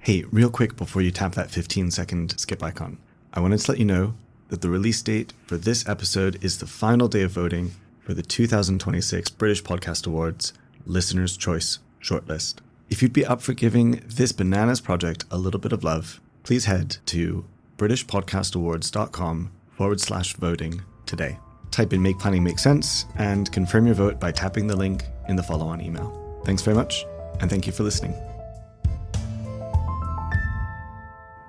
Hey, real quick before you tap that 15-second skip icon, I wanted to let you know that the release date for this episode is the final day of voting for the 2026 British Podcast Awards Listener's Choice Shortlist. If you'd be up for giving this bananas project a little bit of love, please head to britishpodcastawards.com/voting today. Type in Make Planning Make Sense and confirm your vote by tapping the link in the follow-on email. Thanks very much, and thank you for listening.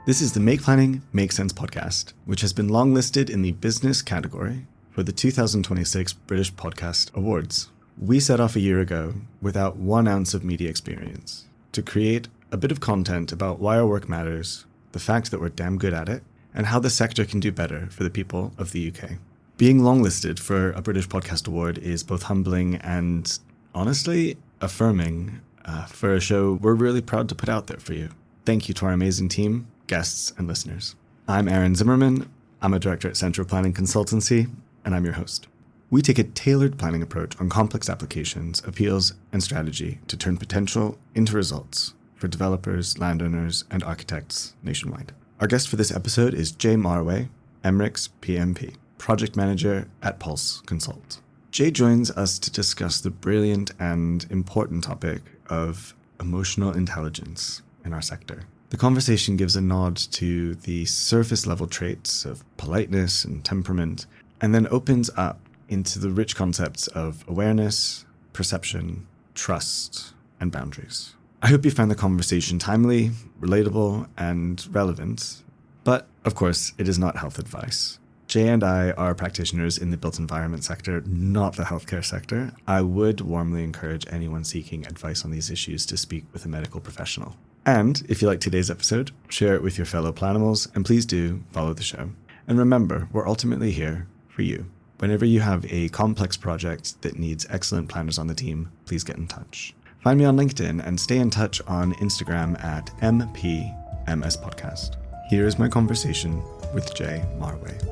This is the Make Planning Make Sense podcast, which has been longlisted in the business category for the 2026 British Podcast Awards. We set off a year ago without 1 ounce of media experience to create a bit of content about why our work matters, the fact that we're damn good at it, and how the sector can do better for the people of the UK. Being longlisted for a British Podcast Award is both humbling and, honestly, affirming for a show we're really proud to put out there for you. Thank you to our amazing team, guests, and listeners. I'm Aaron Zimmerman. I'm a director at Central Planning Consultancy, and I'm your host. We take a tailored planning approach on complex applications, appeals, and strategy to turn potential into results for developers, landowners, and architects nationwide. Our guest for this episode is Jay Marway MRICS PMP, project manager at Pulse Consult. Jay joins us to discuss the brilliant and important topic of emotional intelligence in our sector. The conversation gives a nod to the surface-level traits of politeness and temperament, and then opens up into the rich concepts of awareness, perception, trust, and boundaries. I hope you find the conversation timely, relatable, and relevant, but of course, it is not health advice. Jay and I are practitioners in the built environment sector, not the healthcare sector. I would warmly encourage anyone seeking advice on these issues to speak with a medical professional. And if you like today's episode, share it with your fellow planimals, and please do follow the show. And remember, we're ultimately here for you. Whenever you have a complex project that needs excellent planners on the team, please get in touch. Find me on LinkedIn and stay in touch on Instagram at MPMSPodcast. Here is my conversation with Jay Marway.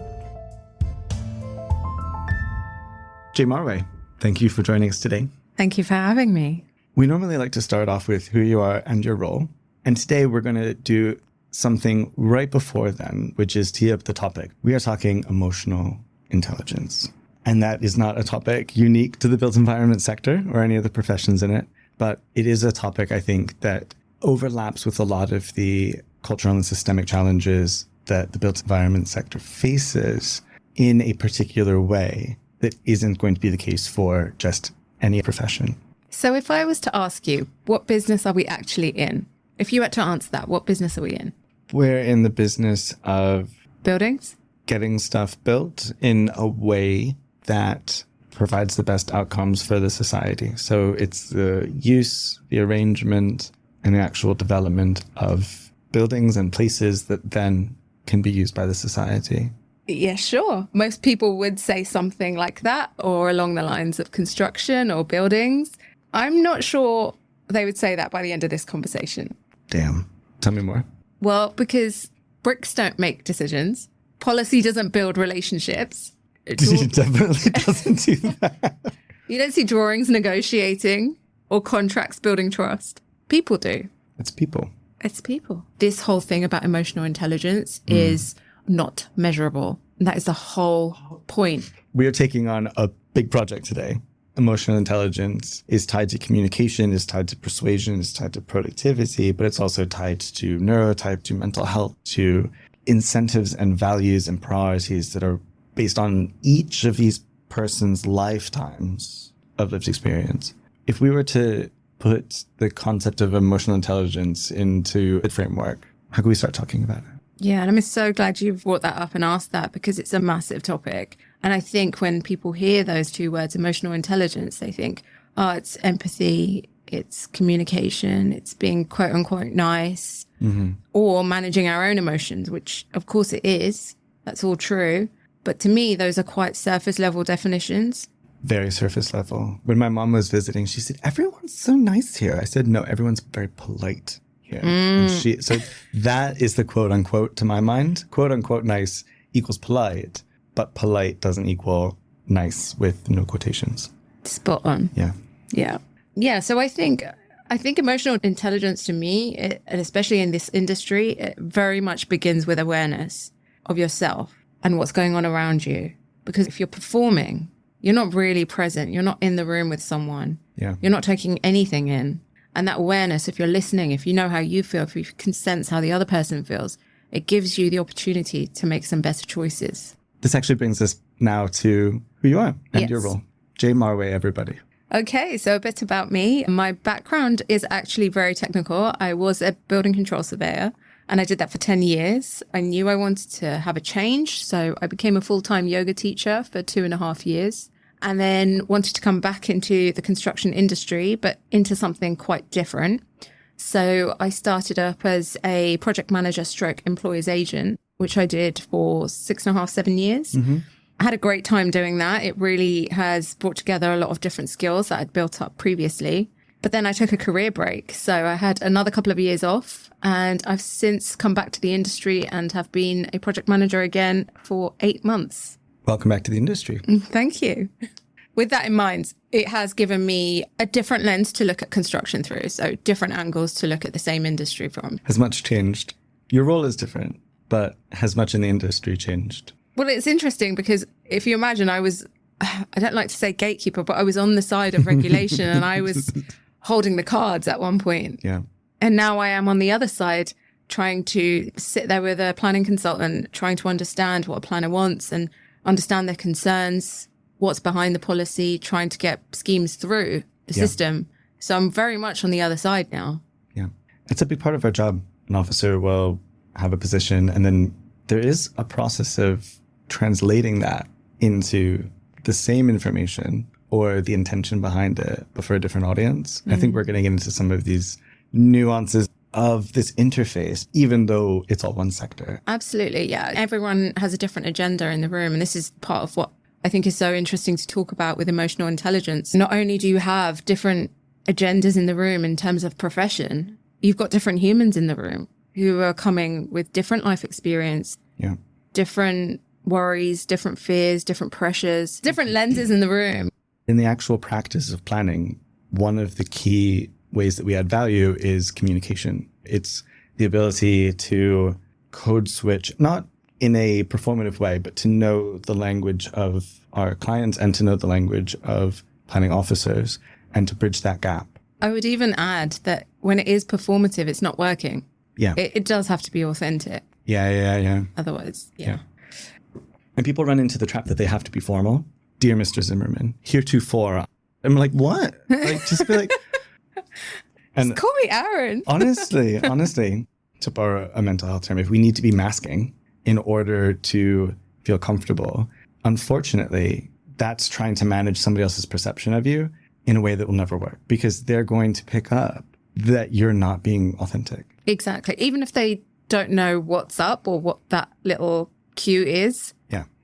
Jay Marway, thank you for joining us today. Thank you for having me. We normally like to start off with who you are and your role. And today we're going to do something right before then, which is tee up the topic. We are talking emotional intelligence. And that is not a topic unique to the built environment sector or any of the professions in it, but it is a topic I think that overlaps with a lot of the cultural and systemic challenges that the built environment sector faces in a particular way that isn't going to be the case for just any profession. So if I was to ask you, what business are we actually in? If you had to answer that, what business are we in? We're in the business of buildings, getting stuff built in a way that provides the best outcomes for the society. So it's the use, the arrangement, and the actual development of buildings and places that then can be used by the society. Yeah, sure. Most people would say something like that, or along the lines of construction or buildings. I'm not sure they would say that by the end of this conversation. Damn. Tell me more. Well, because bricks don't make decisions. Policy doesn't build relationships. It definitely doesn't do that. You don't see drawings negotiating or contracts building trust. People do. It's people. It's people. This whole thing about emotional intelligence is not measurable. And that is the whole point. We are taking on a big project today. Emotional intelligence is tied to communication, is tied to persuasion, is tied to productivity, but it's also tied to neurotype, to mental health, to incentives and values and priorities that are based on each of these persons' lifetimes of lived experience. If we were to put the concept of emotional intelligence into a framework, how can we start talking about it? Yeah, and I'm so glad you brought that up and asked that, because it's a massive topic. And I think when people hear those two words, emotional intelligence, they think, oh, it's empathy, it's communication, it's being quote unquote nice, or managing our own emotions, which of course it is. That's all true. But to me, those are quite surface level definitions. Very surface level. When my mom was visiting, she said, everyone's so nice here. I said, no, everyone's very polite here. And so that is the quote unquote, to my mind, quote unquote nice equals polite, but polite doesn't equal nice with no quotations. Spot on. Yeah. Yeah. Yeah. So I think I think emotional intelligence to me, and especially in this industry, it very much begins with awareness of yourself and what's going on around you. Because if you're performing, you're not really present. You're not in the room with someone. Yeah. You're not taking anything in. And that awareness, if you're listening, if you know how you feel, if you can sense how the other person feels, it gives you the opportunity to make some better choices. This actually brings us now to who you are and Yes. your role. Jay Marway, everybody. Okay, so a bit about me. My background is actually very technical. I was a building control surveyor and I did that for 10 years. I knew I wanted to have a change. So I became a full-time yoga teacher for 2.5 years and then wanted to come back into the construction industry, but into something quite different. So I started up as a project manager / employer's agent, which I did for 6.5, 7 years. I had a great time doing that. It really has brought together a lot of different skills that I'd built up previously. But then I took a career break. So I had another couple of years off and I've since come back to the industry and have been a project manager again for 8 months. Welcome back to the industry. Thank you. With that in mind, it has given me a different lens to look at construction through. So different angles to look at the same industry from. Has much changed? Your role is different, but has much in the industry changed? Well, it's interesting because if you imagine I don't like to say gatekeeper, but I was on the side of regulation and I was holding the cards at one point. Yeah. And now I am on the other side trying to sit there with a planning consultant, trying to understand what a planner wants and understand their concerns, what's behind the policy, trying to get schemes through the system. So I'm very much on the other side now. Yeah. It's a big part of our job. An officer will have a position and then there is a process of translating that into the same information or the intention behind it, but for a different audience. I think we're going to get into some of these nuances of this interface, even though it's all one sector. Absolutely, yeah. Everyone has a different agenda in the room. And this is part of what I think is so interesting to talk about with emotional intelligence. Not only do you have different agendas in the room in terms of profession, you've got different humans in the room who are coming with different life experience, different worries, different fears, different pressures, different lenses in the room. In the actual practice of planning, one of the key ways that we add value is communication. It's the ability to code switch, not in a performative way, but to know the language of our clients and to know the language of planning officers and to bridge that gap. I would even add that when it is performative, it's not working. Yeah. It does have to be authentic. Yeah. Otherwise, yeah. And people run into the trap that they have to be formal. Dear Mr. Zimmerman, heretofore. I'm like, what? Like, just be like... And Just call me Aaron. honestly, to borrow a mental health term, if we need to be masking in order to feel comfortable, unfortunately, that's trying to manage somebody else's perception of you in a way that will never work because they're going to pick up that you're not being authentic. Exactly. Even if they don't know what's up or what that little cue is,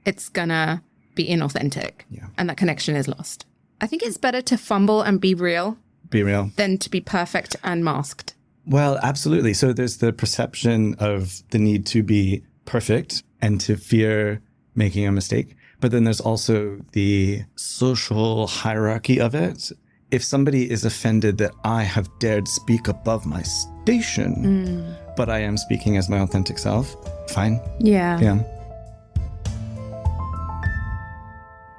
it's gonna be inauthentic. And that connection is lost. I think it's better to fumble and be real. Than to be perfect and masked. Well, absolutely. So there's the perception of the need to be perfect and to fear making a mistake. But then there's also the social hierarchy of it. If somebody is offended that I have dared speak above my station, but I am speaking as my authentic self, fine. Yeah.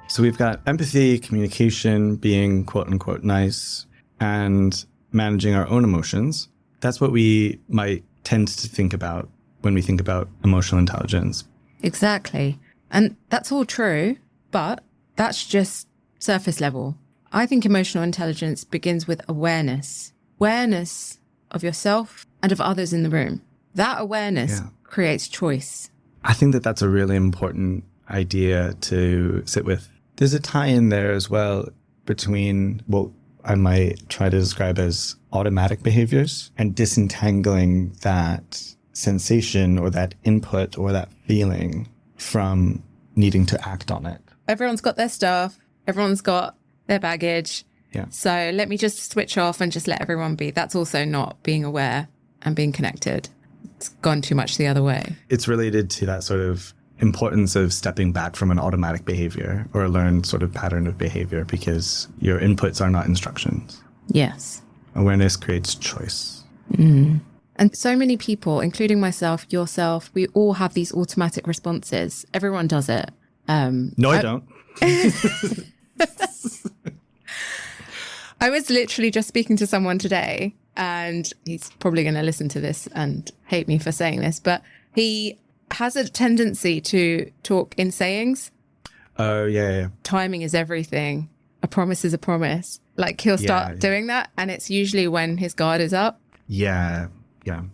So we've got empathy, communication, being quote unquote nice, and managing our own emotions. That's what we might tend to think about when we think about emotional intelligence. Exactly. And that's all true, but that's just surface level. I think emotional intelligence begins with awareness. Awareness of yourself and of others in the room. That awareness creates choice. I think that that's a really important idea to sit with. There's a tie in there as well between what I might try to describe as automatic behaviors and disentangling that sensation or that input or that feeling from needing to act on it. Everyone's got their stuff. Everyone's got their baggage. Yeah. So let me just switch off and just let everyone be. That's also not being aware and being connected. It's gone too much the other way. It's related to that sort of importance of stepping back from an automatic behavior or a learned sort of pattern of behavior because your inputs are not instructions. Yes. Awareness creates choice. And so many people, including myself, yourself, we all have these automatic responses. Everyone does it. No, I don't. I was literally just speaking to someone today, and he's probably going to listen to this and hate me for saying this, but he has a tendency to talk in sayings. Oh, yeah. Timing is everything. A promise is a promise. Like he'll start doing that, and it's usually when his guard is up. Yeah.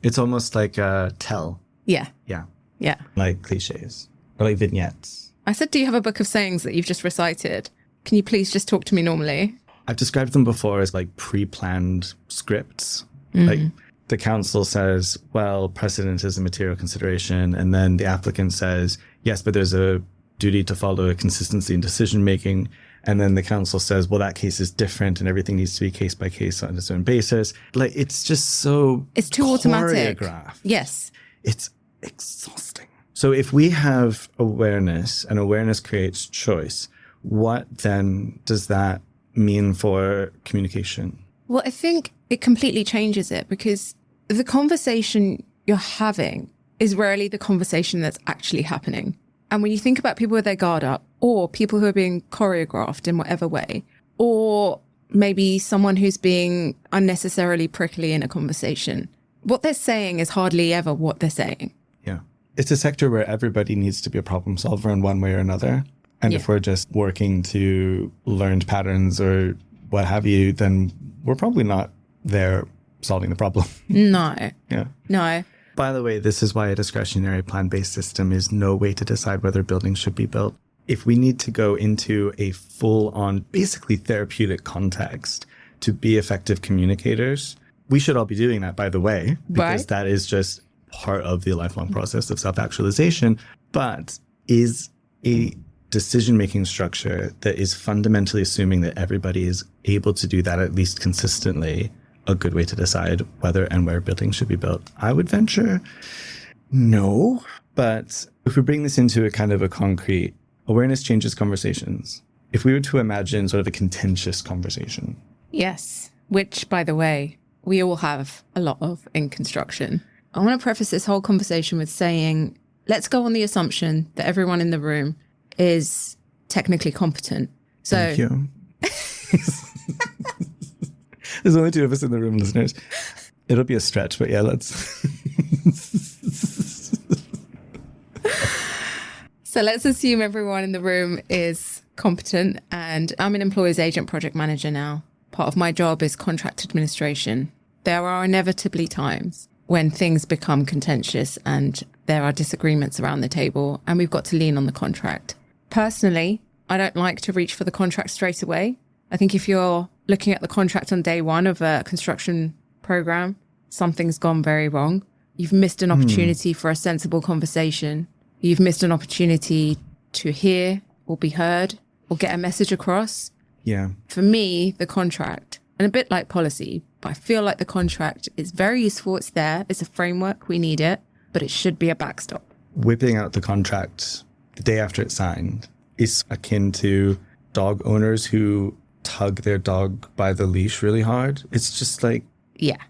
It's almost like a tell. Yeah. Like cliches or like vignettes. I said, do you have a book of sayings that you've just recited? Can you please just talk to me normally? I've described them before as like pre-planned scripts. Like the council says, well, precedent is a material consideration. And then the applicant says, yes, but there's a duty to follow a consistency in decision making. And then the council says, well, that case is different and everything needs to be case by case on its own basis. Like, it's just so It's too automatic. choreographed. Yes. It's exhausting. So if we have awareness and awareness creates choice, what then does that mean for communication? Well, I think it completely changes it, because the conversation you're having is rarely the conversation that's actually happening. And when you think about people with their guard up, or people who are being choreographed in whatever way, or maybe someone who's being unnecessarily prickly in a conversation, what they're saying is hardly ever what they're saying. Yeah. It's a sector where everybody needs to be a problem solver in one way or another. And if we're just working to learned patterns or what have you, then we're probably not there solving the problem. No. No. By the way, this is why a discretionary plan-based system is no way to decide whether buildings should be built. If we need to go into a full-on, basically therapeutic context to be effective communicators, we should all be doing that, by the way, because that is just part of the lifelong process of self-actualization. But is a decision-making structure that is fundamentally assuming that everybody is able to do that at least consistently a good way to decide whether and where buildings should be built? I would venture no. But if we bring this into a kind of a concrete, awareness changes conversations. If we were to imagine sort of a contentious conversation. Yes. Which, by the way, we all have a lot of in construction. I want to preface this whole conversation with saying, let's go on the assumption that everyone in the room is technically competent. So, thank you. There's only two of us in the room, listeners. It'll be a stretch, but yeah, let's. So let's assume everyone in the room is competent, and I'm an employer's agent project manager now. Part of my job is contract administration. There are inevitably times when things become contentious and there are disagreements around the table, and we've got to lean on the contract. Personally, I don't like to reach for the contract straight away. I think if you're looking at the contract on day one of a construction program, something's gone very wrong. You've missed an opportunity for a sensible conversation. You've missed an opportunity to hear or be heard or get a message across. Yeah. For me, the contract, and a bit like policy, but I feel like the contract is very useful. It's there. It's a framework. We need it, but it should be a backstop. Whipping out the contract the day after it's signed is akin to dog owners who tug their dog by the leash really hard. It's just like,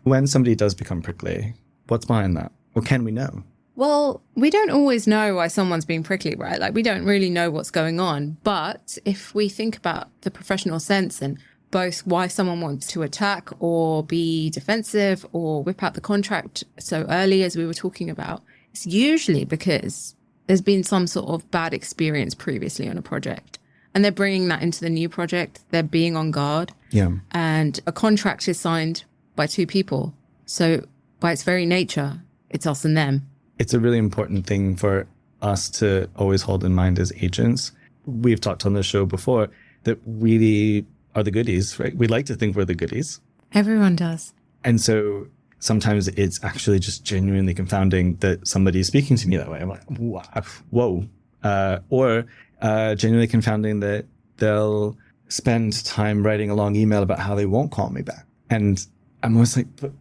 when somebody does become prickly, what's behind that? What can we know? Well, we don't always know why someone's being prickly, right? Like, we don't really know what's going on. But if we think about the professional sense and both why someone wants to attack or be defensive or whip out the contract so early, as we were talking about, it's usually because there's been some sort of bad experience previously on a project. And they're bringing that into the new project. They're being on guard. Yeah. And a contract is signed by two people. So by its very nature, it's us and them. It's a really important thing for us to always hold in mind as agents. We've talked on the show before that we are the goodies, right? We like to think we're the goodies. Everyone does. And so sometimes it's actually just genuinely confounding that somebody is speaking to me that way. I'm like, wow, whoa. Or genuinely confounding that they'll spend time writing a long email about how they won't call me back. And I'm always like, but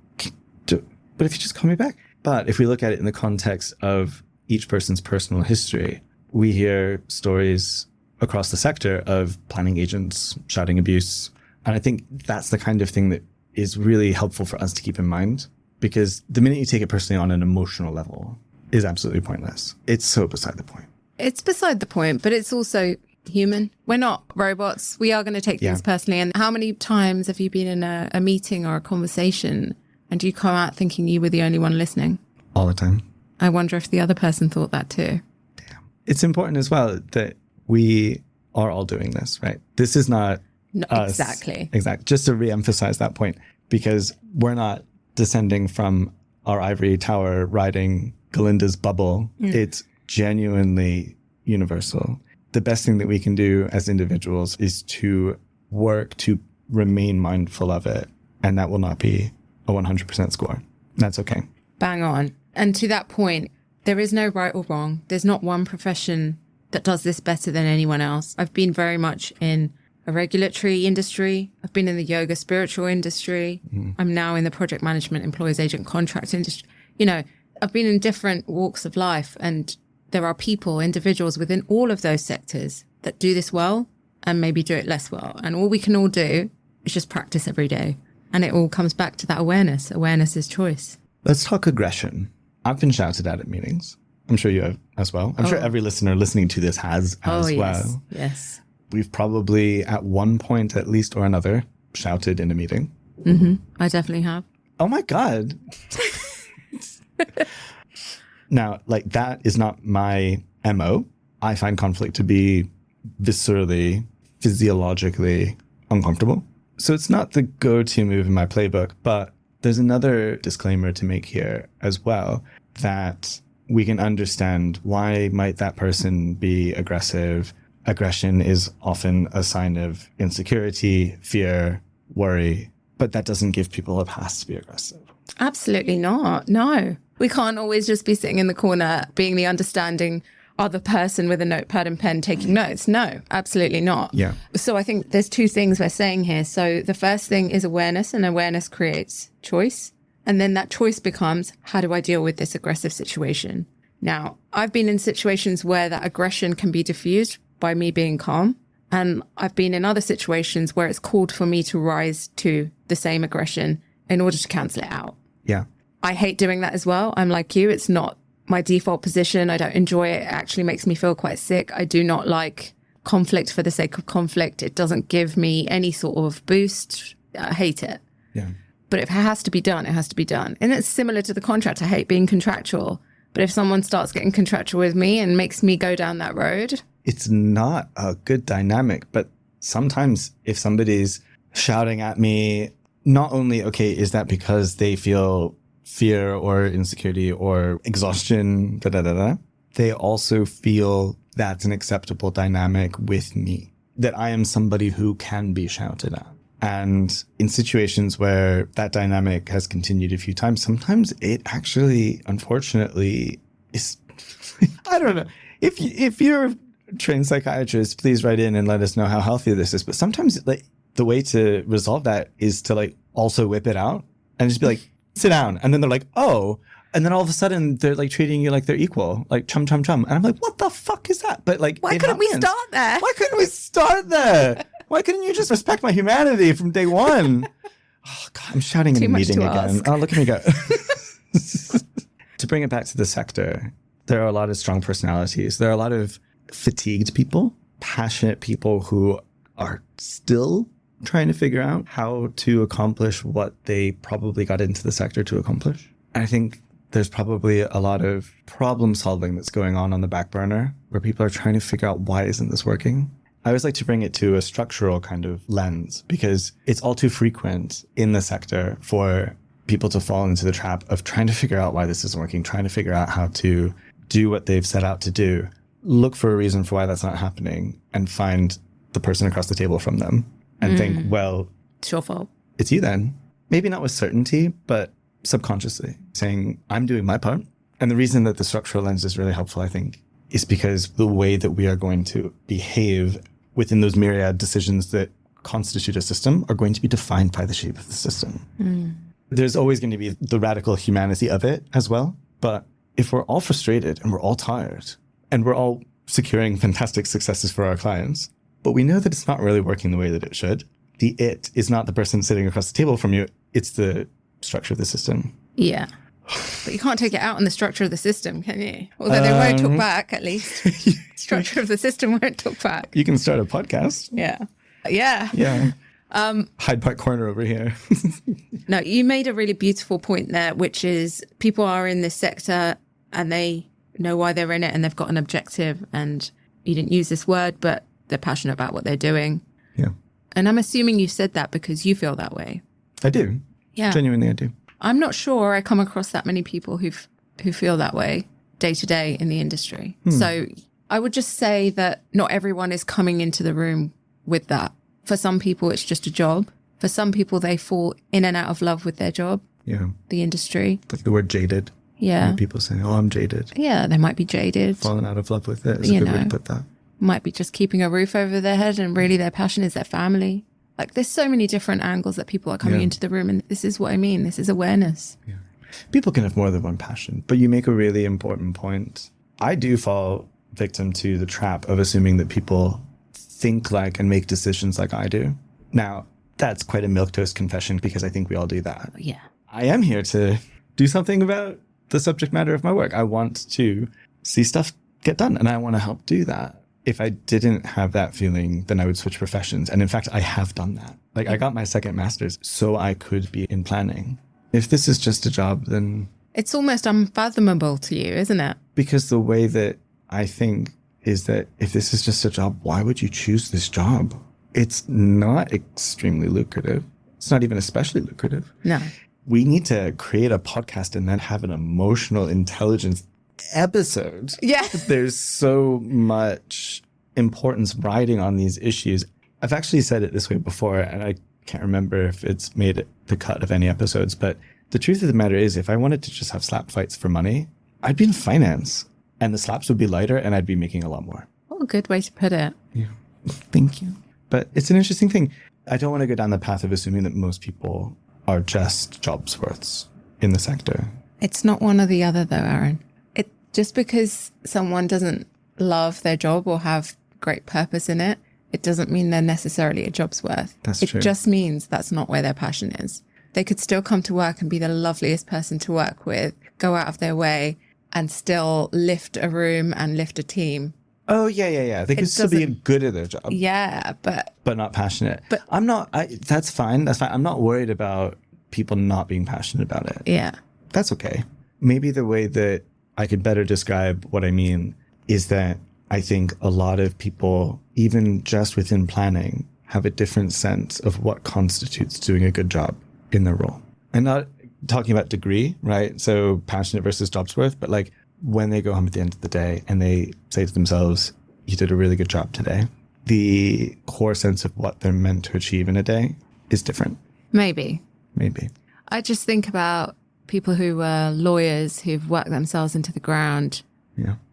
if you just call me back. But if we look at it in the context of each person's personal history, we hear stories across the sector of planning agents shouting abuse. And I think that's the kind of thing that is really helpful for us to keep in mind, because the minute you take it personally on an emotional level is absolutely pointless. It's so beside the point. It's beside the point, but it's also human. We're not robots. We are going to take things personally. And how many times have you been in a meeting or a conversation and you come out thinking you were the only one listening? All the time. I wonder if the other person thought that too. Damn. It's important as well that we are all doing this, right? This is not us. Exactly. Just to reemphasize that point, because we're not descending from our ivory tower riding Galinda's bubble. It's genuinely universal. The best thing that we can do as individuals is to work to remain mindful of it. And that will not be a 100% score. That's okay. Bang on. And to that point, there is no right or wrong. There's not one profession that does this better than anyone else. I've been very much in a regulatory industry. I've been in the yoga spiritual industry. I'm now in the project management employees agent contract industry. You know, I've been in different walks of life, and there are people, individuals within all of those sectors that do this well and maybe do it less well. And all we can all do is just practice every day. And it all comes back to that awareness. Awareness is choice. Let's talk aggression. I've been shouted at meetings. I'm sure you have as well. I'm sure every listener listening to this has as well. Yes. We've probably at one point, at least or another, shouted in a meeting. I definitely have. Oh my God. Now, like, that is not my MO. I find conflict to be viscerally, physiologically uncomfortable. So it's not the go-to move in my playbook, but there's another disclaimer to make here as well, that we can understand why might that person be aggressive. Aggression is often a sign of insecurity, fear, worry, but that doesn't give people a pass to be aggressive. Absolutely not. No. We can't always just be sitting in the corner being the understanding other person with a notepad and pen taking notes. No, absolutely not. Yeah. So I think there's two things we're saying here. So the first thing is awareness, and awareness creates choice. And then that choice becomes, how do I deal with this aggressive situation? Now, I've been in situations where that aggression can be diffused by me being calm. And I've been in other situations where it's called for me to rise to the same aggression in order to cancel it out. Yeah. I hate doing that as well. I'm like you. It's not my default position. I don't enjoy it. It actually makes me feel quite sick. I do not like conflict for the sake of conflict. It doesn't give me any sort of boost. I hate it. Yeah. But if it has to be done, it has to be done. And it's similar to the contract. I hate being contractual. But if someone starts getting contractual with me and makes me go down that road, it's not a good dynamic. But sometimes if somebody's shouting at me, not only, okay, is that because they feel fear or insecurity or exhaustion, they also feel that's an acceptable dynamic with me, that I am somebody who can be shouted at. And in situations where that dynamic has continued a few times, sometimes it actually, unfortunately, is, I don't know. If you're a trained psychiatrist, please write in and let us know how healthy this is. But sometimes, like, the way to resolve that is to, like, also whip it out and just be like, sit down. And then they're like, oh. And then all of a sudden they're like treating you like they're equal, like chum, chum, chum. And I'm like, what the fuck is that? But like, why couldn't we start there? Why couldn't we start there? Why couldn't you just respect my humanity from day one? Oh God, I'm shouting in a meeting again. Oh, look at me go. To bring it back to the sector, there are a lot of strong personalities. There are a lot of fatigued people, passionate people who are still trying to figure out how to accomplish what they probably got into the sector to accomplish. I think there's probably a lot of problem solving that's going on the back burner where people are trying to figure out, why isn't this working? I always like to bring it to a structural kind of lens, because it's all too frequent in the sector for people to fall into the trap of trying to figure out why this isn't working, trying to figure out how to do what they've set out to do, look for a reason for why that's not happening, and find the person across the table from them and think, well, it's your fault. It's you then. Maybe not with certainty, but subconsciously saying, I'm doing my part. And the reason that the structural lens is really helpful, I think, is because the way that we are going to behave within those myriad decisions that constitute a system are going to be defined by the shape of the system. There's always going to be the radical humanity of it as well. But if we're all frustrated and we're all tired and we're all securing fantastic successes for our clients, but we know that it's not really working the way that it should, the it is not the person sitting across the table from you. It's the structure of the system. Yeah. But you can't take it out on the structure of the system, can you? Although they won't talk back, at least. Structure of the system won't talk back. You can start a podcast. Yeah. Yeah. Yeah. Hyde Park Corner over here. No, you made a really beautiful point there, which is people are in this sector and they know why they're in it and they've got an objective, and you didn't use this word, but they're passionate about what they're doing. Yeah. And I'm assuming you said that because you feel that way. I do. Yeah. Genuinely, I do. I'm not sure I come across that many people who feel that way day to day in the industry. So I would just say that not everyone is coming into the room with that. For some people, it's just a job. For some people, they fall in and out of love with their job, Yeah. the industry. Like the word jaded. Yeah. When people say, oh, I'm jaded. Yeah, they might be jaded. Fallen out of love with it is a good way to put that. Might be just keeping a roof over their head, and really their passion is their family. Like, there's so many different angles that people are coming into the room, and this is what I mean. This is awareness. Yeah. People can have more than one passion, but you make a really important point. I do fall victim to the trap of assuming that people think like and make decisions like I do. Now, that's quite a milquetoast confession because I think we all do that. Yeah. I am here to do something about the subject matter of my work. I want to see stuff get done, and I want to help do that. If I didn't have that feeling, then I would switch professions. And in fact, I have done that. Like, I got my second master's so I could be in planning. If this is just a job, then... It's almost unfathomable to you, isn't it? Because the way that I think is that if this is just a job, why would you choose this job? It's not extremely lucrative. It's not even especially lucrative. No. We need to create a podcast and then have an emotional intelligence episode. Yeah. There's so much importance riding on these issues. I've actually said it this way before, and I can't remember if it's made the cut of any episodes, but the truth of the matter is, if I wanted to just have slap fights for money, I'd be in finance, and the slaps would be lighter, and I'd be making a lot more. What a good way to put it. Yeah. Thank you. But it's an interesting thing. I don't want to go down the path of assuming that most people are just jobs worths in the sector. It's not one or the other, though, Aaron. Just because someone doesn't love their job or have great purpose in it, it doesn't mean they're necessarily a job's worth. That's true. It just means that's not where their passion is. They could still come to work and be the loveliest person to work with, go out of their way, and still lift a room and lift a team. Oh, yeah. They could still be good at their job. Yeah, but not passionate. But I'm not, that's fine. I'm not worried about people not being passionate about it. Yeah. That's okay. Maybe the way that I could better describe what I mean is that I think a lot of people, even just within planning, have a different sense of what constitutes doing a good job in their role. And not talking about degree, right? So passionate versus job's worth, but like when they go home at the end of the day and they say to themselves, you did a really good job today, the core sense of what they're meant to achieve in a day is different. Maybe. I just think about people who were lawyers who've worked themselves into the ground,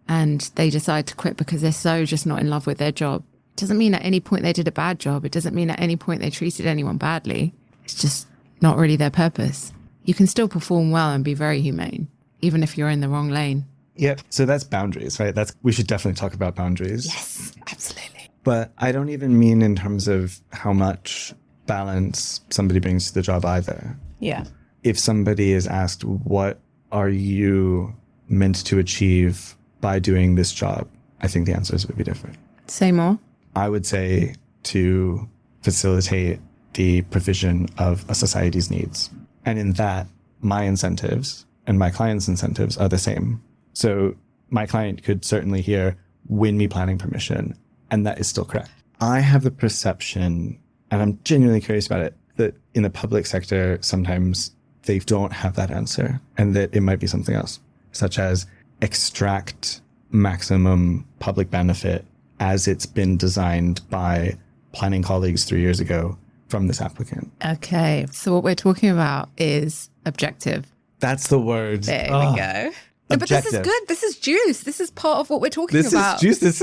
and they decide to quit because they're so just not in love with their job. It doesn't mean at any point they did a bad job. It doesn't mean at any point they treated anyone badly. It's just not really their purpose. You can still perform well and be very humane, even if you're in the wrong lane. Yeah. So that's boundaries, right? We should definitely talk about boundaries. Yes, absolutely. But I don't even mean in terms of how much balance somebody brings to the job either. Yeah. If somebody is asked, what are you meant to achieve by doing this job? I think the answers would be different. Say more. I would say to facilitate the provision of a society's needs. And in that, my incentives and my client's incentives are the same. So my client could certainly hear, win me planning permission, and that is still correct. I have the perception, and I'm genuinely curious about it, that in the public sector, sometimes they don't have that answer, and that it might be something else, such as extract maximum public benefit as it's been designed by planning colleagues 3 years ago from this applicant. Okay, so what we're talking about is objective. That's the word. There we go. No, but this is good. This is juice. This is part of what we're talking about. This is juice.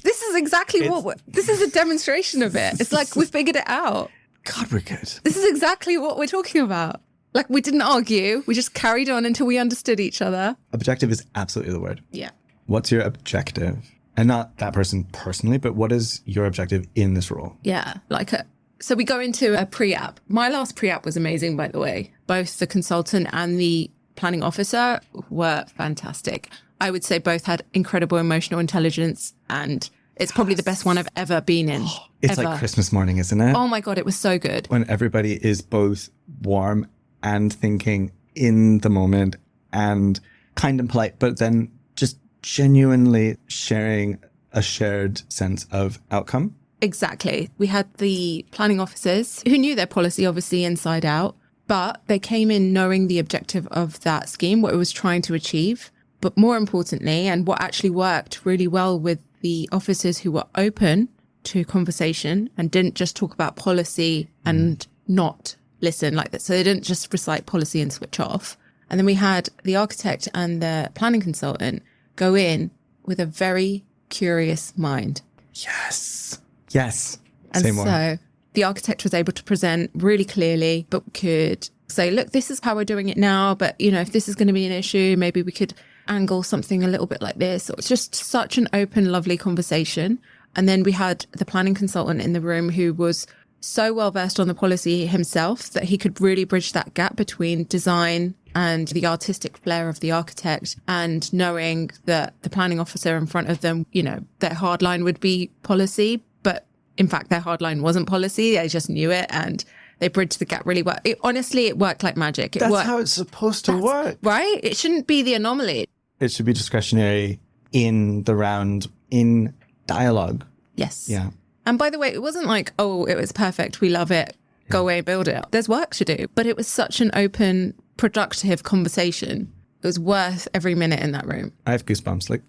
This is exactly this is a demonstration of it. It's like we figured it out. God, we're good. This is exactly what we're talking about. Like, we didn't argue. We just carried on until we understood each other. Objective is absolutely the word. Yeah. What's your objective? And not that person personally, but what is your objective in this role? Yeah. Like, So we go into a pre-app. My last pre-app was amazing, by the way. Both the consultant and the planning officer were fantastic. I would say both had incredible emotional intelligence, and it's probably the best one I've ever been in. It's ever. like Christmas morning, isn't it? Oh my God, it was so good. When everybody is both warm and thinking in the moment and kind and polite, but then just genuinely sharing a shared sense of outcome. Exactly. We had the planning officers who knew their policy, obviously, inside out, but they came in knowing the objective of that scheme, what it was trying to achieve. But more importantly, and what actually worked really well with the officers who were open to conversation and didn't just talk about policy and not listen like that. So they didn't just recite policy and switch off. And then we had the architect and the planning consultant go in with a very curious mind. Yes. Yes. And Say more. so the architect was able to present really clearly, but could say, look, this is how we're doing it now. But, you know, if this is going to be an issue, maybe we could angle something a little bit like this. It's just such an open, lovely conversation. And then we had the planning consultant in the room who was so well versed on the policy himself that he could really bridge that gap between design and the artistic flair of the architect, and knowing that the planning officer in front of them, you know, their hard line would be policy, but in fact, their hard line wasn't policy. They just knew it, and they bridged the gap really well. Honestly, it worked like magic. That's how it's supposed to work. Right? It shouldn't be the anomaly. It should be discretionary in the round, in dialogue. Yes. Yeah. And by the way, it wasn't like, oh, it was perfect, we love it, go away and build it. There's work to do. But it was such an open, productive conversation. It was worth every minute in that room. I have goosebumps.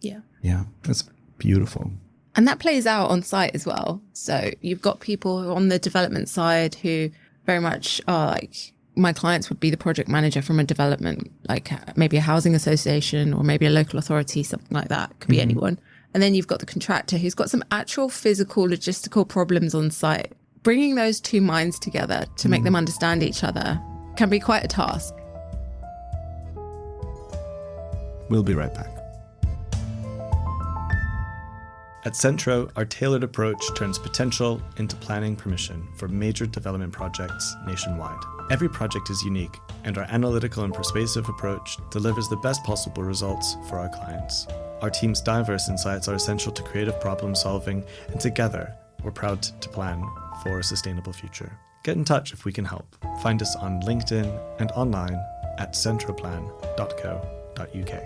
Yeah, that's beautiful. And that plays out on site as well. So you've got people on the development side who very much are like, my clients would be the project manager from a development, like maybe a housing association or maybe a local authority, something like that. It could be anyone. And then you've got the contractor who's got some actual physical, logistical problems on site. Bringing those two minds together to make them understand each other can be quite a task. We'll be right back. At Centro, our tailored approach turns potential into planning permission for major development projects nationwide. Every project is unique, and our analytical and persuasive approach delivers the best possible results for our clients. Our team's diverse insights are essential to creative problem solving, and together, we're proud to plan for a sustainable future. Get in touch if we can help. Find us on LinkedIn and online at centroplan.co.uk.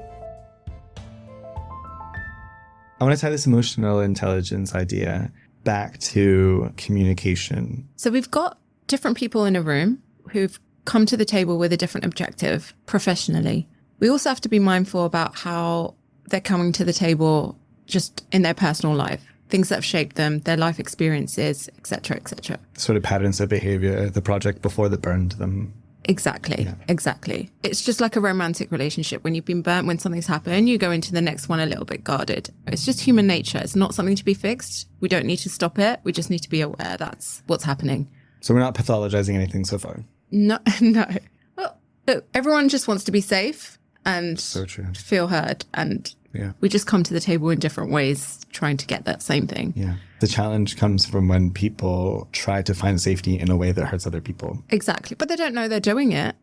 I want to tie this emotional intelligence idea back to communication. So we've got different people in a room who've come to the table with a different objective professionally. We also have to be mindful about how they're coming to the table just in their personal life, things that have shaped them, their life experiences, et cetera, et cetera. Sort of patterns of behavior, the project before that burned them. Exactly. Yeah. Exactly. It's just like a romantic relationship. When you've been burnt, when something's happened, you go into the next one a little bit guarded. It's just human nature. It's not something to be fixed. We don't need to stop it. We just need to be aware that's what's happening. So we're not pathologizing anything so far? No. Well, look, everyone just wants to be safe and so true. Feel heard. And we just come to the table in different ways, trying to get that same thing. Yeah. The challenge comes from when people try to find safety in a way that hurts other people. Exactly. But they don't know they're doing it.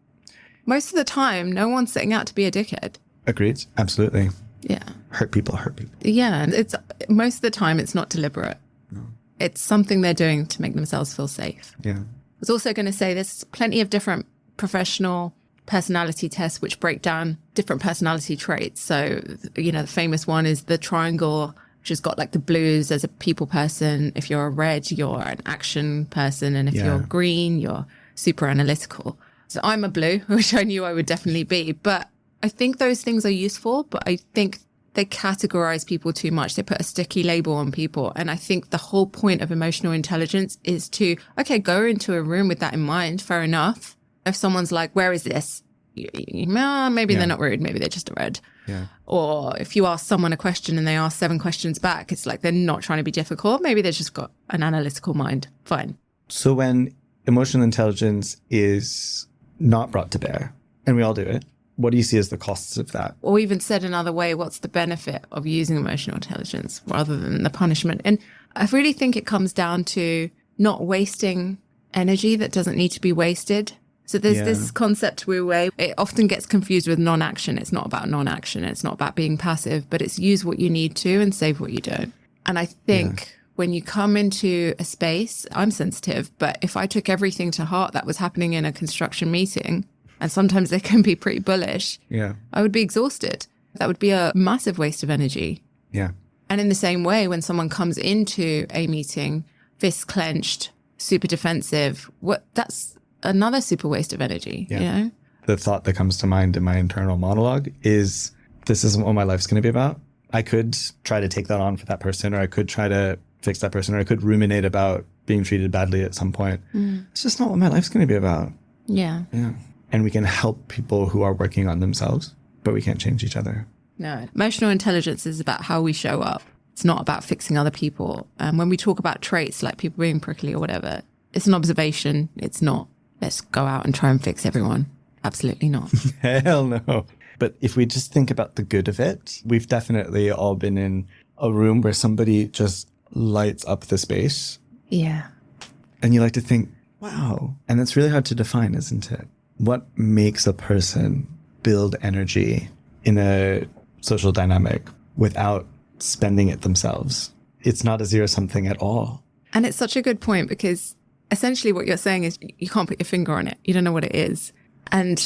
Most of the time, no one's setting out to be a dickhead. Agreed. Absolutely. Yeah. Hurt people. Yeah. It's most of the time, it's not deliberate. No. It's something they're doing to make themselves feel safe. Yeah. I was also going to say there's plenty of different professional personality tests which break down different personality traits. So, you know, the famous one is the triangle, which has got like the blues as a people person. If you're a red, you're an action person. And if you're green, you're super analytical. So I'm a blue, which I knew I would definitely be. But I think those things are useful, but I think they categorize people too much. They put a sticky label on people. And I think the whole point of emotional intelligence is to, okay, go into a room with that in mind. Fair enough. If someone's like, where is this? Maybe they're not rude. Maybe they're just a red. Yeah. Or if you ask someone a question and they ask 7 questions back, it's like they're not trying to be difficult. Maybe they've just got an analytical mind. Fine. So when emotional intelligence is not brought to bear, and we all do it, what do you see as the costs of that? Or even said another way, what's the benefit of using emotional intelligence rather than the punishment? And I really think it comes down to not wasting energy that doesn't need to be wasted. So there's this concept Wu Wei. It often gets confused with non-action. It's not about non-action. It's not about being passive, but it's use what you need to and save what you don't. And I think when you come into a space, I'm sensitive, but if I took everything to heart that was happening in a construction meeting, and sometimes they can be pretty bullish, I would be exhausted. That would be a massive waste of energy. Yeah. And in the same way, when someone comes into a meeting, fists clenched, super defensive, that's another super waste of energy, you know? The thought that comes to mind in my internal monologue is, this isn't what my life's going to be about. I could try to take that on for that person, or I could try to fix that person, or I could ruminate about being treated badly at some point. It's just not what my life's going to be about. Yeah. And we can help people who are working on themselves, but we can't change each other. No. Emotional intelligence is about how we show up. It's not about fixing other people. And when we talk about traits like people being prickly or whatever, it's an observation. It's not, let's go out and try and fix everyone. Absolutely not. Hell no. But if we just think about the good of it, we've definitely all been in a room where somebody just lights up the space. Yeah. And you like to think, wow. And that's really hard to define, isn't it? What makes a person build energy in a social dynamic without spending it themselves? It's not a zero-sum thing at all. And it's such a good point, because essentially what you're saying is you can't put your finger on it. You don't know what it is. And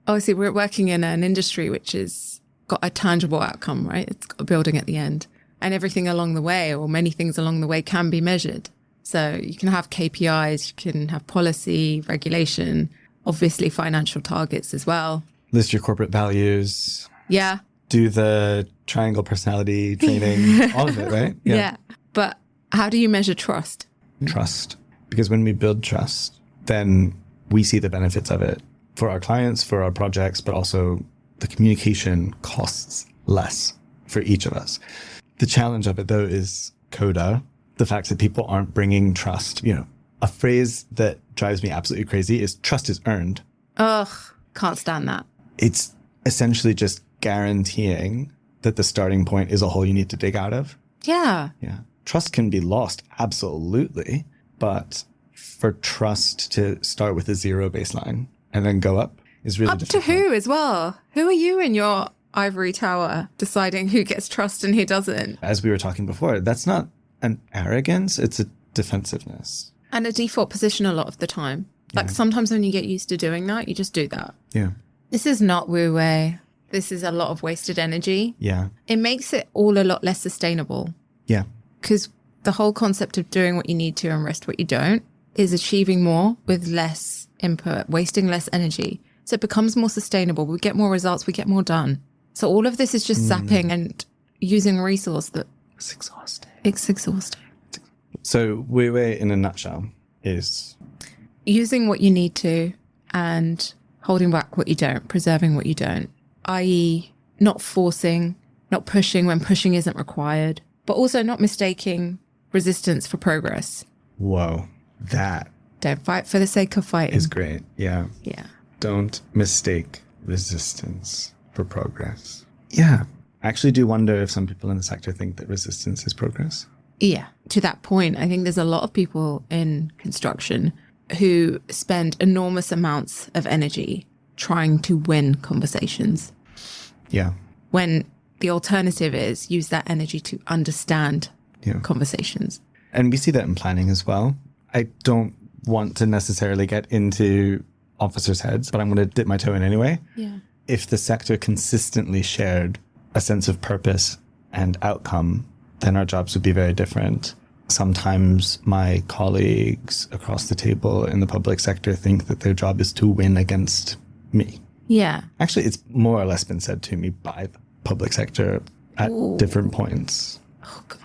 obviously we're working in an industry which has got a tangible outcome, right? It's got a building at the end. And everything along the way, or many things along the way, can be measured. So you can have KPIs, you can have policy, regulation, obviously financial targets as well. List your corporate values. Yeah. Do the triangle personality training, all of it, right? Yeah. But how do you measure trust? Trust. Because when we build trust, then we see the benefits of it for our clients, for our projects, but also the communication costs less for each of us. The challenge of it, though, is coda, the fact that people aren't bringing trust. You know, a phrase that drives me absolutely crazy is trust is earned. Ugh, can't stand that. It's essentially just guaranteeing that the starting point is a hole you need to dig out of. Yeah. Yeah. Trust can be lost, absolutely. But for trust to start with a zero baseline and then go up is really difficult. Up to who as well? Who are you in your ivory tower deciding who gets trust and who doesn't? As we were talking before, that's not an arrogance, it's a defensiveness. And a default position a lot of the time. Like sometimes when you get used to doing that, you just do that. Yeah. This is not Wu Wei. This is a lot of wasted energy. Yeah. It makes it all a lot less sustainable. Yeah. Because the whole concept of doing what you need to and rest what you don't is achieving more with less input, wasting less energy. So it becomes more sustainable. We get more results, we get more done. So all of this is just zapping and using a resource that... It's exhausting. It's exhausting. So Wu Wei in a nutshell is... using what you need to and holding back what you don't, preserving what you don't, i.e. not forcing, not pushing when pushing isn't required, but also not mistaking resistance for progress. Whoa, that Don't fight for the sake of fighting. is great. Yeah. Yeah. Don't mistake resistance for progress. Yeah. I actually do wonder if some people in the sector think that resistance is progress. Yeah. To that point, I think there's a lot of people in construction who spend enormous amounts of energy trying to win conversations. Yeah. When the alternative is use that energy to understand conversations. And we see that in planning as well. I don't want to necessarily get into officers' heads, but I'm going to dip my toe in anyway. Yeah. If the sector consistently shared a sense of purpose and outcome, then our jobs would be very different. Sometimes my colleagues across the table in the public sector think that their job is to win against me. Yeah. Actually, it's more or less been said to me by the public sector at different points. Oh, God.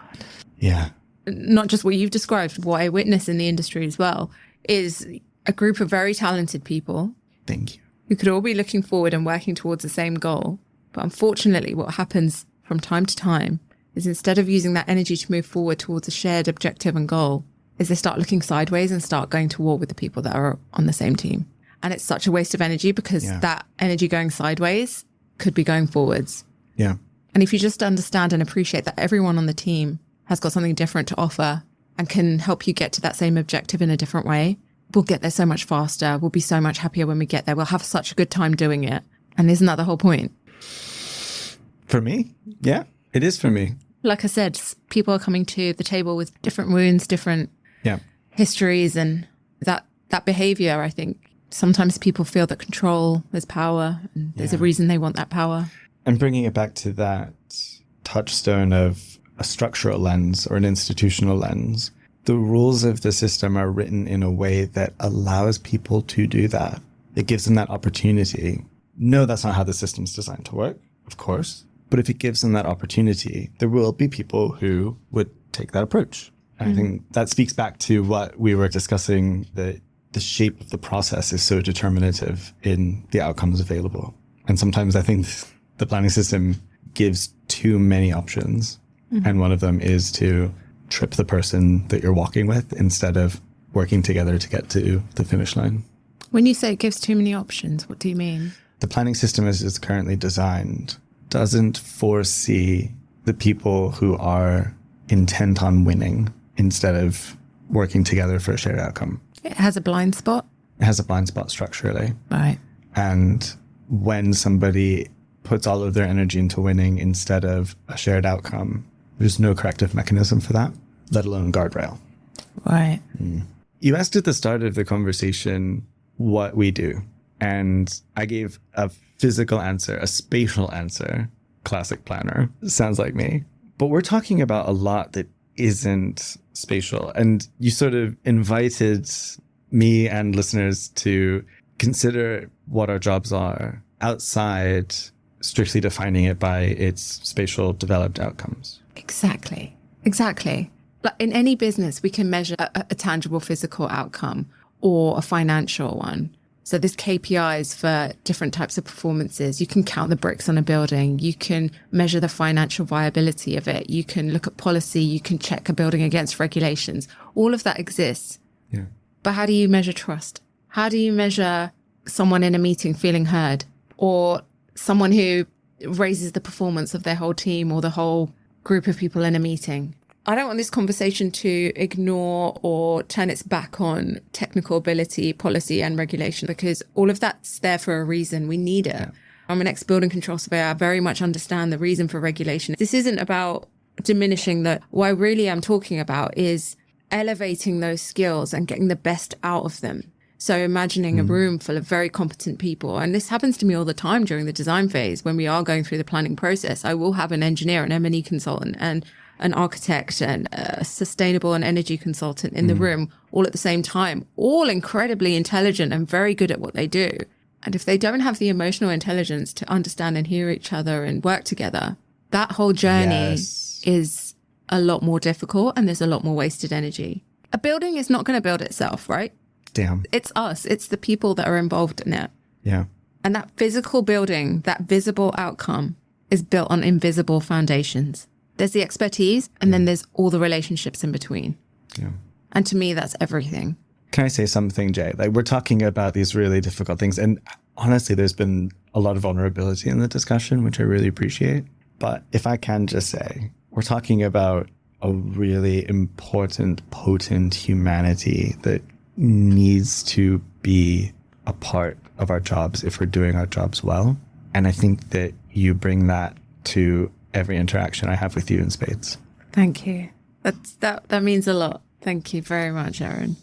Yeah. Not just what you've described, what I witness in the industry as well, is a group of very talented people. Thank you. Who could all be looking forward and working towards the same goal. But unfortunately, what happens from time to time is instead of using that energy to move forward towards a shared objective and goal, is they start looking sideways and start going to war with the people that are on the same team. And it's such a waste of energy because that energy going sideways could be going forwards. Yeah. And if you just understand and appreciate that everyone on the team has got something different to offer and can help you get to that same objective in a different way, we'll get there so much faster. We'll be so much happier when we get there. We'll have such a good time doing it. And isn't that the whole point? For me, yeah, it is for me. Like I said, people are coming to the table with different wounds, different histories, and that behavior, I think, sometimes people feel that control is power, and there's a reason they want that power. And bringing it back to that touchstone of a structural lens or an institutional lens, the rules of the system are written in a way that allows people to do that. It gives them that opportunity. No, that's not how the system's designed to work, of course. But if it gives them that opportunity, there will be people who would take that approach. And I think that speaks back to what we were discussing, that the shape of the process is so determinative in the outcomes available. And sometimes I think the planning system gives too many options. And one of them is to trip the person that you're walking with instead of working together to get to the finish line. When you say it gives too many options, what do you mean? The planning system as it's currently designed doesn't foresee the people who are intent on winning instead of working together for a shared outcome. It has a blind spot? It has a blind spot structurally. Right. And when somebody puts all of their energy into winning instead of a shared outcome, there's no corrective mechanism for that, let alone guardrail. Right. You asked at the start of the conversation what we do. And I gave a physical answer, a spatial answer, classic planner. Sounds like me. But we're talking about a lot that isn't spatial. And you sort of invited me and listeners to consider what our jobs are outside strictly defining it by its spatial developed outcomes. Exactly. Like in any business, we can measure a tangible physical outcome or a financial one. So there's KPIs for different types of performances. You can count the bricks on a building. You can measure the financial viability of it. You can look at policy. You can check a building against regulations. All of that exists. Yeah. But how do you measure trust? How do you measure someone in a meeting feeling heard, or someone who raises the performance of their whole team or the whole group of people in a meeting? I don't want this conversation to ignore or turn its back on technical ability, policy and regulation, because all of that's there for a reason. We need it. Yeah. I'm an ex-building control surveyor. I very much understand the reason for regulation. This isn't about diminishing that. What I really am talking about is elevating those skills and getting the best out of them. So imagining a room full of very competent people, and this happens to me all the time during the design phase when we are going through the planning process. I will have an engineer, an M&E consultant, and an architect and a sustainable and energy consultant in the room all at the same time, all incredibly intelligent and very good at what they do. And if they don't have the emotional intelligence to understand and hear each other and work together, that whole journey is a lot more difficult, and there's a lot more wasted energy. A building is not going to build itself, right? Damn. It's us. It's the people that are involved in it. Yeah. And that physical building, that visible outcome is built on invisible foundations. There's the expertise, and then there's all the relationships in between. Yeah. And to me, that's everything. Can I say something, Jay? Like, we're talking about these really difficult things. And honestly, there's been a lot of vulnerability in the discussion, which I really appreciate. But if I can just say, we're talking about a really important, potent humanity that needs to be a part of our jobs if we're doing our jobs well. And I think that you bring that to every interaction I have with you in spades. Thank you. That means a lot. Thank you very much, Aaron.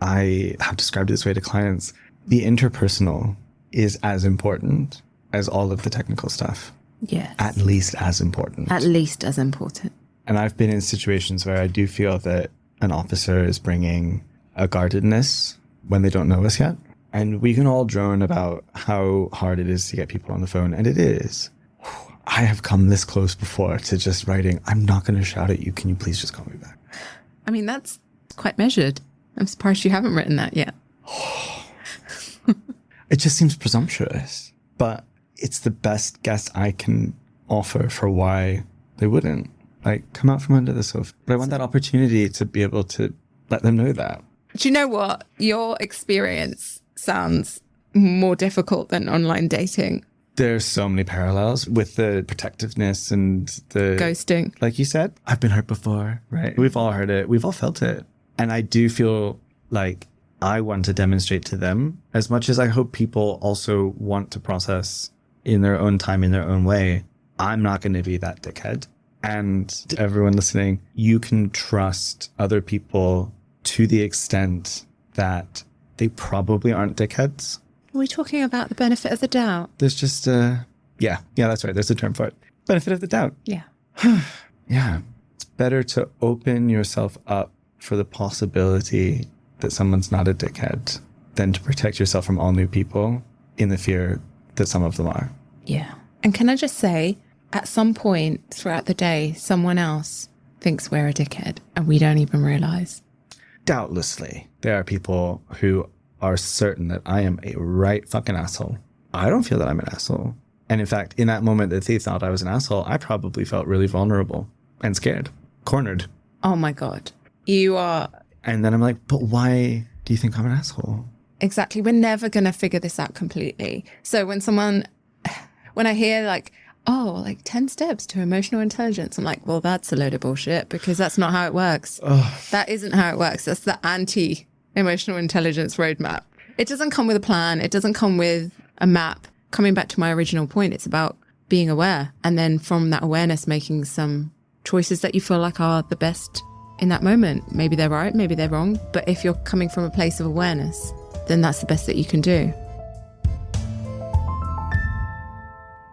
I have described it this way to clients. The interpersonal is as important as all of the technical stuff. Yes. At least as important. At least as important. And I've been in situations where I do feel that an officer is bringing a guardedness when they don't know us yet. And we can all drone about how hard it is to get people on the phone. And it is. I have come this close before to just writing, I'm not going to shout at you. Can you please just call me back? I mean, that's quite measured. I'm surprised you haven't written that yet. It just seems presumptuous, but it's the best guess I can offer for why they wouldn't. Like, come out from under the sofa. But I want that opportunity to be able to let them know that. Do you know what? Your experience sounds more difficult than online dating. There's so many parallels with the protectiveness and the ghosting. Like you said, I've been hurt before, right? We've all heard it. We've all felt it. And I do feel like I want to demonstrate to them, as much as I hope people also want to process in their own time, in their own way, I'm not going to be that dickhead. And to everyone listening, you can trust other people to the extent that they probably aren't dickheads. Are we talking about the benefit of the doubt? There's just yeah, that's right. There's a term for it. Benefit of the doubt. Yeah. Yeah. It's better to open yourself up for the possibility that someone's not a dickhead than to protect yourself from all new people in the fear that some of them are. Yeah. And can I just say, at some point throughout the day, someone else thinks we're a dickhead and we don't even realize. Doubtlessly, there are people who are certain that I am a right fucking asshole. I don't feel that I'm an asshole. And in fact, in that moment that they thought I was an asshole, I probably felt really vulnerable and scared, cornered. Oh my God. You are. And then I'm like, but why do you think I'm an asshole? Exactly. We're never going to figure this out completely. So when I hear like, oh, like 10 steps to emotional intelligence, I'm like, well, that's a load of bullshit because that's not how it works. Ugh. That isn't how it works. That's the anti-emotional intelligence roadmap. It doesn't come with a plan. It doesn't come with a map. Coming back to my original point, it's about being aware. And then from that awareness, making some choices that you feel like are the best in that moment. Maybe they're right, maybe they're wrong. But if you're coming from a place of awareness, then that's the best that you can do.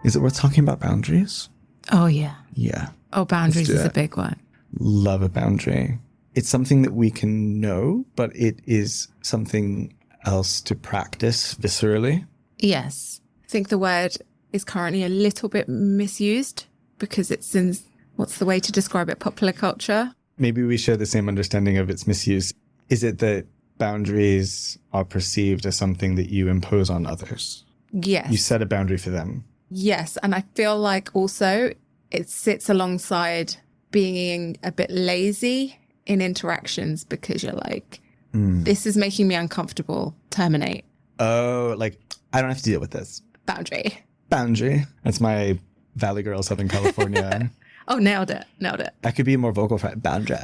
Is it worth talking about boundaries? Oh, yeah. Yeah. Oh, boundaries is a big one. Love a boundary. It's something that we can know, but it is something else to practice viscerally. Yes. I think the word is currently a little bit misused because it's in, what's the way to describe it, popular culture? Maybe we share the same understanding of its misuse. Is it that boundaries are perceived as something that you impose on others? Yes. You set a boundary for them. Yes. And I feel like also it sits alongside being a bit lazy in interactions because you're like, this is making me uncomfortable. Terminate. Oh, like, I don't have to deal with this. Boundary. Boundary. That's my Valley Girl, Southern California. Oh, nailed it. Nailed it. I could be more vocal for it. Boundary.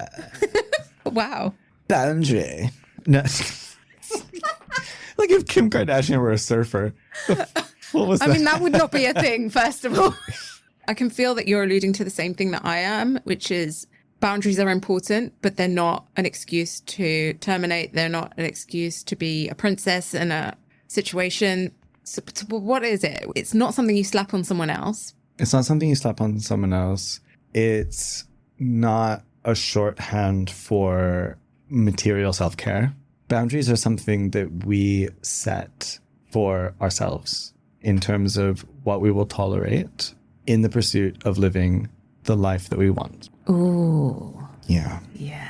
Wow. Boundary. No. Like if Kim Kardashian were a surfer. What was that? I mean, that would not be a thing, first of all. I can feel that you're alluding to the same thing that I am, which is boundaries are important, but they're not an excuse to terminate. They're not an excuse to be a princess in a situation. So what is it? It's not something you slap on someone else. It's not something you slap on someone else. It's not a shorthand for material self-care. Boundaries are something that we set for ourselves in terms of what we will tolerate in the pursuit of living the life that we want. Ooh. Yeah. Yeah.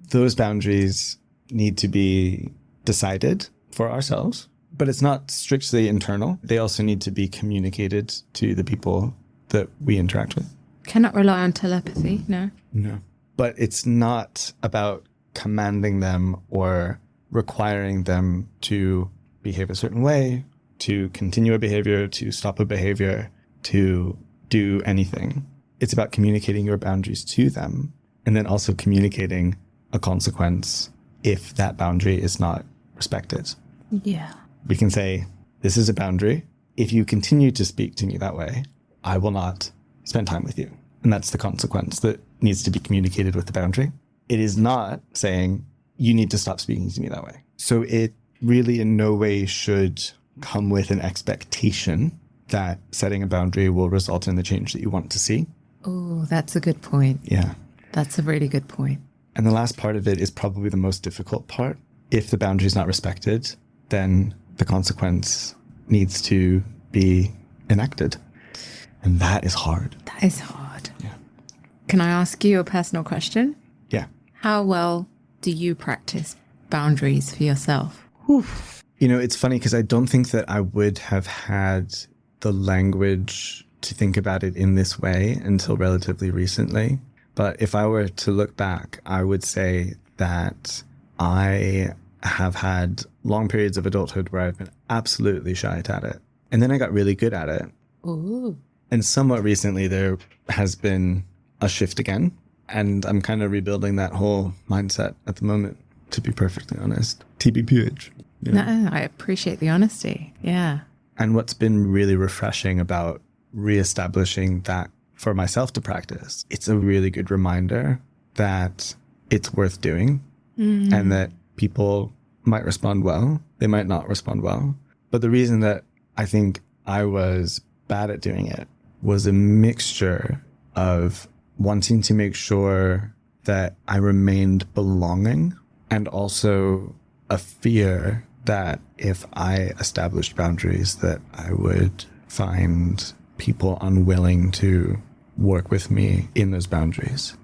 Those boundaries need to be decided for ourselves, but it's not strictly internal. They also need to be communicated to the people that we interact with. Cannot rely on telepathy, no? No. But it's not about commanding them or requiring them to behave a certain way, to continue a behavior, to stop a behavior, to do anything. It's about communicating your boundaries to them and then also communicating a consequence if that boundary is not respected. Yeah. We can say, this is a boundary. If you continue to speak to me that way, I will not spend time with you. And that's the consequence that needs to be communicated with the boundary. It is not saying, you need to stop speaking to me that way. So it really in no way should come with an expectation that setting a boundary will result in the change that you want to see. Oh, that's a good point. Yeah. That's a really good point. And the last part of it is probably the most difficult part. If the boundary is not respected, then the consequence needs to be enacted. And that is hard. That is hard. Yeah. Can I ask you a personal question? Yeah. How well do you practice boundaries for yourself? You know, it's funny because I don't think that I would have had the language to think about it in this way until relatively recently. But if I were to look back, I would say that I have had long periods of adulthood where I've been absolutely shy at it. And then I got really good at it. Ooh. And somewhat recently, there has been a shift again. And I'm kind of rebuilding that whole mindset at the moment. to be perfectly honest. TBPH. No, I appreciate the honesty. Yeah. And what's been really refreshing about reestablishing that for myself to practice, it's a really good reminder that it's worth doing and that people might respond well. They might not respond well. But the reason that I think I was bad at doing it was a mixture of wanting to make sure that I remained belonging and also a fear that if I established boundaries that I would find people unwilling to work with me in those boundaries.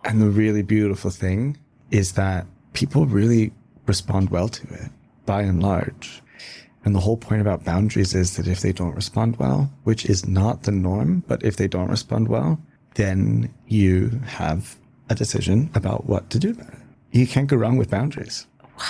And the really beautiful thing is that people really respond well to it by and large. And the whole point about boundaries is that if they don't respond well, which is not the norm, but if they don't respond well, then you have a decision about what to do about it. You can't go wrong with boundaries. Wow.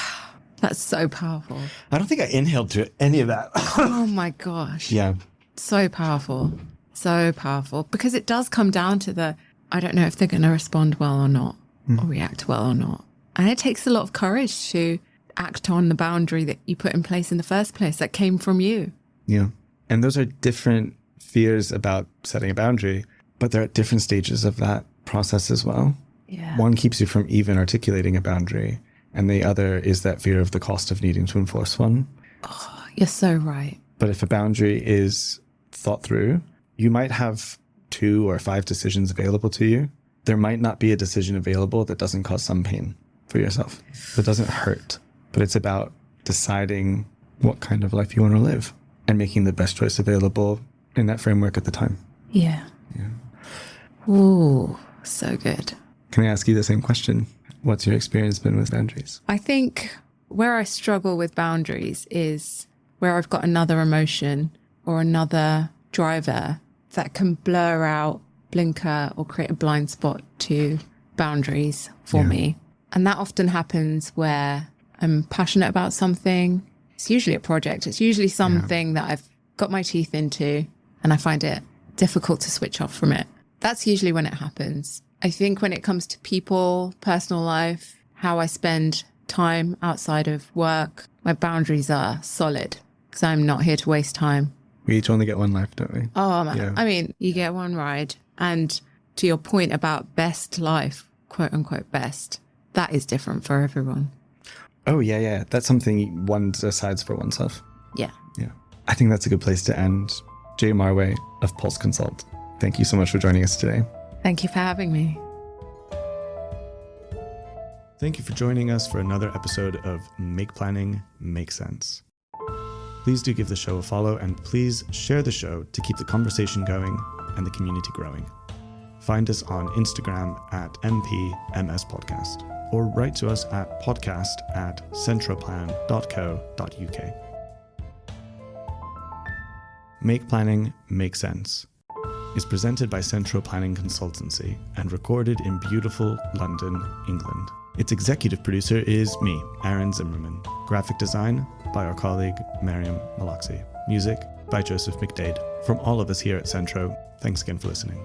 That's so powerful. I don't think I inhaled to any of that. Oh my gosh. Yeah. So powerful. So powerful. Because it does come down to I don't know if they're going to respond well or not, or react well or not. And it takes a lot of courage to act on the boundary that you put in place in the first place that came from you. Yeah. And those are different fears about setting a boundary, but they're at different stages of that process as well. Yeah. One keeps you from even articulating a boundary, and the other is that fear of the cost of needing to enforce one. Oh, you're so right. But if a boundary is thought through, you might have 2 or 5 decisions available to you. There might not be a decision available that doesn't cause some pain for yourself, that doesn't hurt. But it's about deciding what kind of life you want to live and making the best choice available in that framework at the time. Yeah. Yeah. Ooh, so good. Can I ask you the same question? What's your experience been with boundaries? I think where I struggle with boundaries is where I've got another emotion or another driver that can blur out, blinker, or create a blind spot to boundaries for me. And that often happens where I'm passionate about something. It's usually a project. It's usually something that I've got my teeth into and I find it difficult to switch off from it. That's usually when it happens. I think when it comes to people, personal life, how I spend time outside of work, my boundaries are solid because I'm not here to waste time. We each only get one life, don't we? Oh, man. Yeah. I mean, you get one ride. And to your point about best life, quote unquote best, that is different for everyone. Oh, yeah. That's something one decides for oneself. Yeah. Yeah. I think that's a good place to end. Jay Marway of Pulse Consult, thank you so much for joining us today. Thank you for having me. Thank you for joining us for another episode of Make Planning Make Sense. Please do give the show a follow and please share the show to keep the conversation going and the community growing. Find us on Instagram at mpmspodcast or write to us at podcast@centroplan.co.uk. Make Planning Make Sense is presented by Centro Planning Consultancy and recorded in beautiful London, England. Its executive producer is me, Aaron Zimmerman. Graphic design by our colleague, Mariam Malaxi. Music by Joseph McDade. From all of us here at Centro, thanks again for listening.